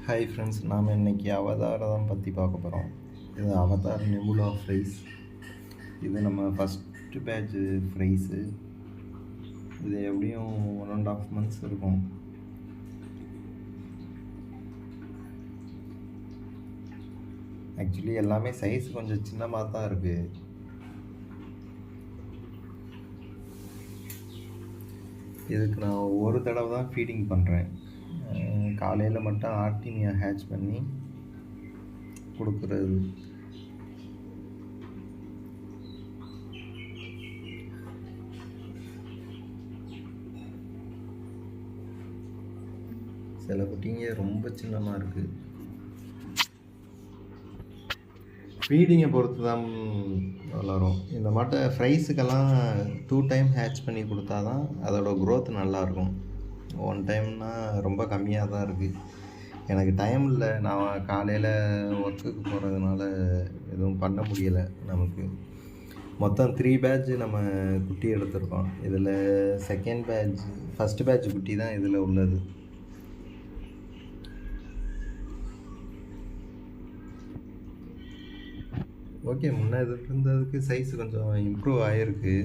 Hi friends, நாம் இன்றைக்கி அவதாரை தான் பற்றி பார்க்க போகிறோம். இது அவதார் நெபுலா ஃப்ரைஸ். இது நம்ம ஃபஸ்ட்டு பேட்ச் ஃப்ரைஸு. இது எப்படியும் 1.5 months இருக்கும். ஆக்சுவலி எல்லாமே சைஸ் கொஞ்சம் சின்னமாக தான் இருக்குது. இதுக்கு நான் ஒரு தடவை தான் ஃபீடிங் பண்ணுறேன். காலையில் மட்டும் ஆர்டிமியா ஹேட்ச் பண்ணி கொடுக்குறது. சில குட்டிங்க ரொம்ப சின்னமாக இருக்குது. ஃபீடிங்கை பொறுத்து தான் வளரும். இந்த மாட்டை ஃப்ரைஸுக்கெல்லாம் 2 time ஹேட்ச் பண்ணி கொடுத்தா தான் அதோடய க்ரோத் நல்லாயிருக்கும். 1 timeனா ரொம்ப கம்மியாக தான் இருக்குது. எனக்கு டைம் இல்லை, நான் காலையில் ஒர்க்குக்கு போகிறதுனால எதுவும் பண்ண முடியலை. நமக்கு மொத்தம் 3 batch நம்ம குட்டி எடுத்திருக்கோம். இதில் செகண்ட் பேட்ச், ஃபஸ்ட்டு பேட்ச் குட்டி தான் இதில் உள்ளது. ஓகே, முன்னே இருந்ததுக்கு சைஸ் கொஞ்சம் இம்ப்ரூவ் ஆகிருக்கு.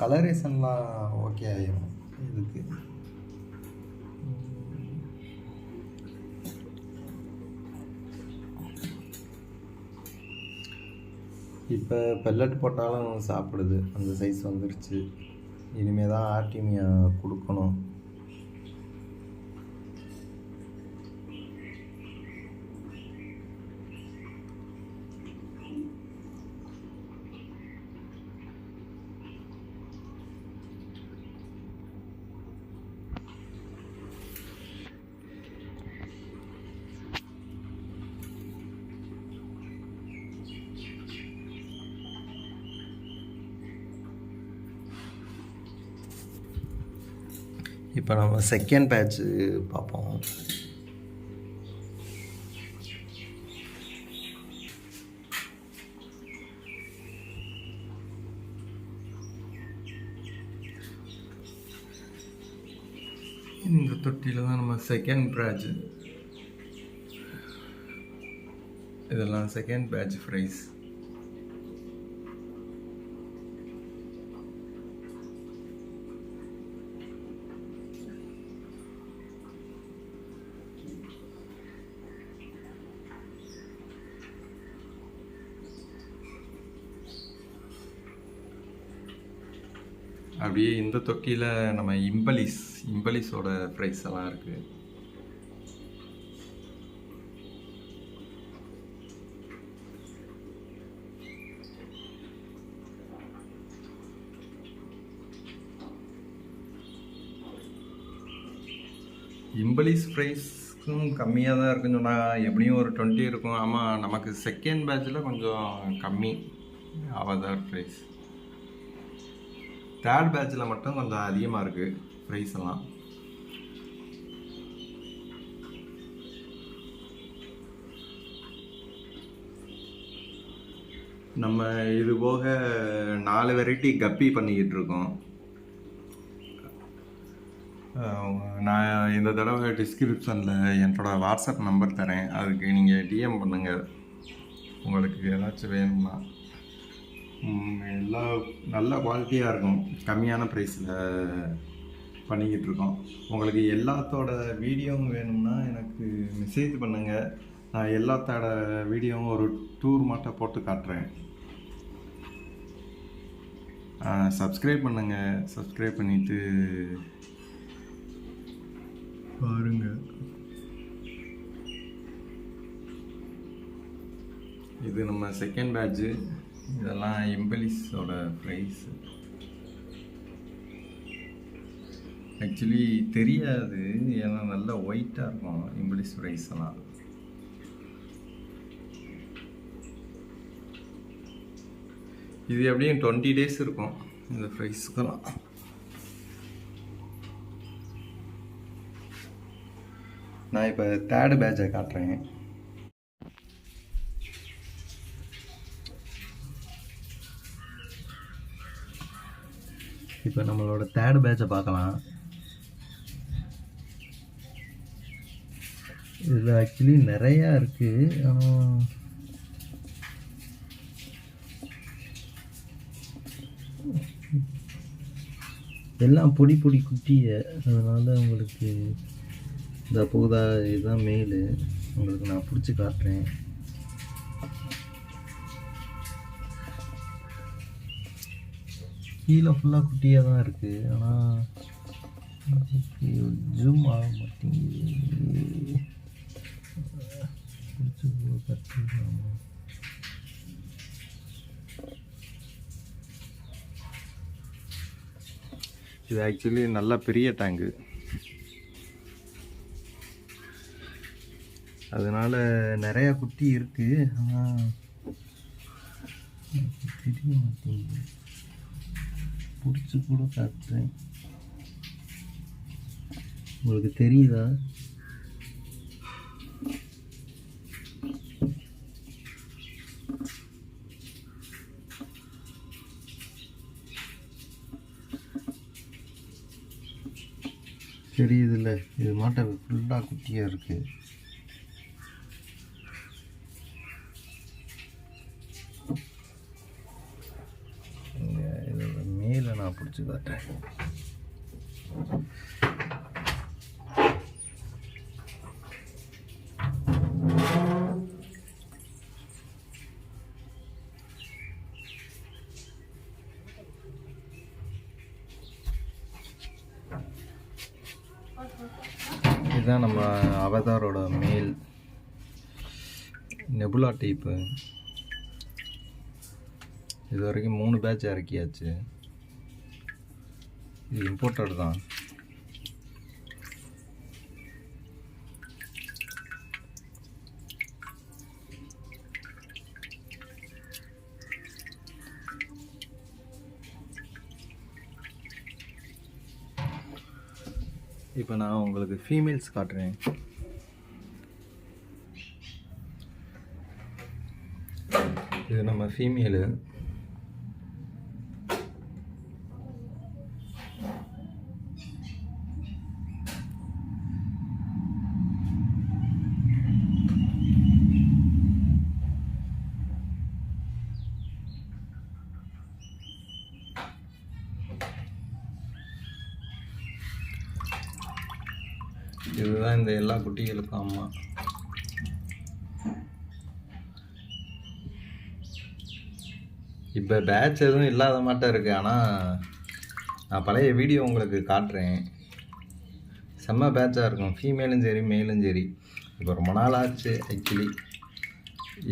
கலரேஷன்லாம் ஓகே ஆகிடும் இதுக்கு. இப்போ பெல்லட் போட்டாலும் சாப்பிடுது. அந்த சைஸ் வந்துருச்சு. இனிமேல் தான் ஆர்டிமியா கொடுக்கணும். இப்போ நம்ம செகண்ட் பேட்ச்சு பார்ப்போம். இந்த தொட்டியில் தான் நம்ம செகண்ட் பேட்ச், இதெல்லாம் செகண்ட் பேட்ச் ஃப்ரைஸ். அப்படியே இந்த தொட்டியில் நம்ம இம்பலிஸோட ப்ரைஸ் எல்லாம் இருக்குது. இம்பலிஸ் ப்ரைஸ்க்கும் கம்மியாக தான் இருக்குன்னு சொன்னால் எப்படியும் ஒரு 20 இருக்கும். ஆமாம், நமக்கு செகண்ட் பேட்சில் கொஞ்சம் கம்மி அவதார் ப்ரைஸ். தேர்ட் பேட்சில் மட்டும் கொஞ்சம் அதிகமாக இருக்குது ப்ரைஸ் எல்லாம். நம்ம இது போக 4 வெரைட்டி கப்பி பண்ணிக்கிட்டு இருக்கோம். நான் இந்த தடவை டிஸ்கிரிப்ஷனில் என்னோட வாட்ஸ்அப் நம்பர் தரேன். அதுக்கு நீங்கள் டிஎம் பண்ணுங்கள் உங்களுக்கு ஏதாச்சும் வேணும்னா. எல்லாம் நல்ல குவாலிட்டியாக இருக்கும். கம்மியான ப்ரைஸில் பண்ணிக்கிட்டு இருக்கோம். உங்களுக்கு எல்லாத்தோட வீடியோவும் வேணும்னா எனக்கு மெசேஜ் பண்ணுங்கள். நான் எல்லாத்தோட வீடியோவும் ஒரு டூர் மட்டும் போட்டு காட்டுறேன். சப்ஸ்கிரைப் பண்ணுங்கள். சப்ஸ்கிரைப் பண்ணிவிட்டு பாருங்கள். இது நம்ம செகண்ட் பேட்ச்சு. இதெல்லாம் இம்பலிஸோட ப்ரைஸ். ஆக்சுவலி தெரியாது, ஏன்னா நல்லா ஒயிட்டாக இருக்கும் இம்பலிஸ் ப்ரைஸ் எல்லாம். இது எப்படியும் 20 days இருக்கும் இந்த ப்ரைஸ்க்கெல்லாம். நான் இப்போ தேர்டு பேட்சை காட்டுறேன். இப்போ நம்மளோட தேர்ட் பேட்சை பார்க்கலாம். இதில் ஆக்சுவலி நிறையா இருக்குது. ஆனால் எல்லாம் பொடி பொடி குட்டியை, அதனால் உங்களுக்கு இந்த போதா இதுதான் மேல். உங்களுக்கு நான் பிடிச்சி காட்டுறேன். கீழே ஃபுல்லாக குட்டியாக தான் இருக்குது. ஆனால் ஜூம் ஆக மாட்டேங்குது. இது ஆக்சுவலி நல்ல பெரிய டேங்கு, அதனால் நிறையா குட்டி இருக்குது. ஆனால் தெரிய மாட்டேங்குது. பிடிச்சி கூட காட்டுறேன். உங்களுக்கு தெரியுதா? தெரியுதுல்ல? இது மாட்டை ஃபுல்லாக குட்டியாக இருக்குது. இதோட மேலே நான் பிடிச்சி காட்டுறேன். இதுதான் நம்ம அவதாரோட மேல் நெபுலா டைப்பு. இது வரைக்கும் 3 பேட்ச் இறக்கியாச்சு. இது இம்போர்ட்டட் தான். இப்போ நான் உங்களுக்கு ஃபீமேல்ஸ் காட்டுறேன். இது நம்ம ஃபீமேலு. இதுதான் இந்த எல்லா குட்டிகளுக்கும் அம்மா. இப்போ பேட்ச் எதுவும் இல்லாத மாட்டம் இருக்குது. ஆனால் நான் பழைய வீடியோ உங்களுக்கு காட்டுறேன். செம்ம பேட்சாக இருக்கும், ஃபீமேலும் சரி மேலும் சரி. இப்போ ரொம்ப நாள் ஆச்சு ஆக்சுவலி.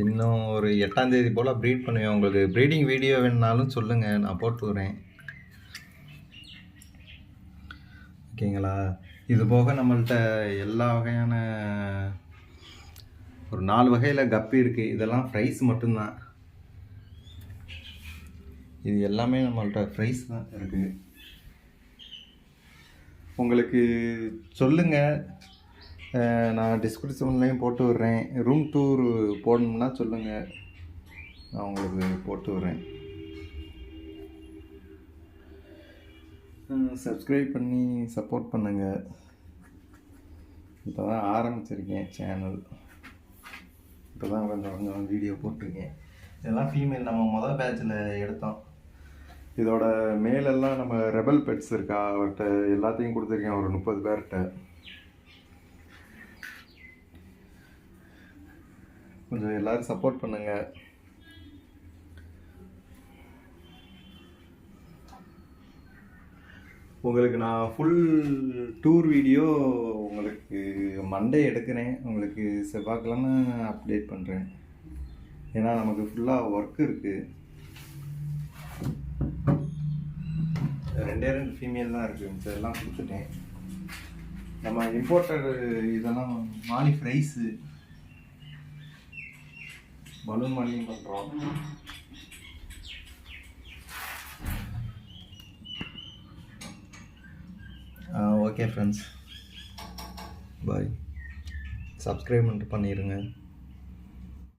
இன்னும் ஒரு 8ஆம் தேதி போல் ப்ரீட் பண்ணுவேன். உங்களுக்கு ப்ரீடிங் வீடியோ வேணுனாலும் சொல்லுங்கள், நான் போட்டுக்கிறேன். ஓகேங்களா? இது போக நம்மள்கிட்ட எல்லா வகையான ஒரு 4 வகையில் கப்பி இருக்குது. இதெல்லாம் ஃப்ரைஸ் மட்டும்தான். இது எல்லாமே நம்மள்கிட்ட ஃப்ரைஸ் தான் இருக்குது. உங்களுக்கு சொல்லுங்கள், நான் டிஸ்கிரிப்ஷன்லேயும் போட்டு விட்றேன். ரூம் டூர் போடணும்னா சொல்லுங்கள், நான் உங்களுக்கு போட்டு விட்றேன். சப்ஸ்கிரைப் பண்ணி சப்போர்ட் பண்ணுங்கள். இப்போ தான் ஆரம்பிச்சிருக்கேன் சேனல். இப்போ தான் கொஞ்சம் வீடியோ போட்டிருக்கேன். இதெல்லாம் ஃபீமேல் நம்ம மொதல் பேட்சில் எடுத்தோம். இதோட மேலெல்லாம் நம்ம ரெபல் பெட்ஸ் இருக்கா, அவர்கிட்ட எல்லாத்தையும் கொடுத்துருக்கேன். ஒரு 30 பேர்கிட்ட. கொஞ்சம் எல்லோரும் சப்போர்ட் பண்ணுங்கள். உங்களுக்கு நான் ஃபுல் டூர் வீடியோ உங்களுக்கு மண்டே எடுக்கிறேன். உங்களுக்கு செவ்வாய்க்கிழமை அப்டேட் பண்ணுறேன். ஏன்னா நமக்கு ஃபுல்லாக ஒர்க் இருக்குது. 2 ஃபீமேல் தான் இருக்குது. இதெல்லாம் கொடுத்துட்டேன். நம்ம இம்போர்ட்டட் இதெல்லாம் மாலி ஃப்ரைஸு பலூன் மாலியும் பண்ணுறோம். ஓகே ஃப்ரெண்ட்ஸ், பாய். சப்ஸ்கிரைப் பண்ணிடுங்க.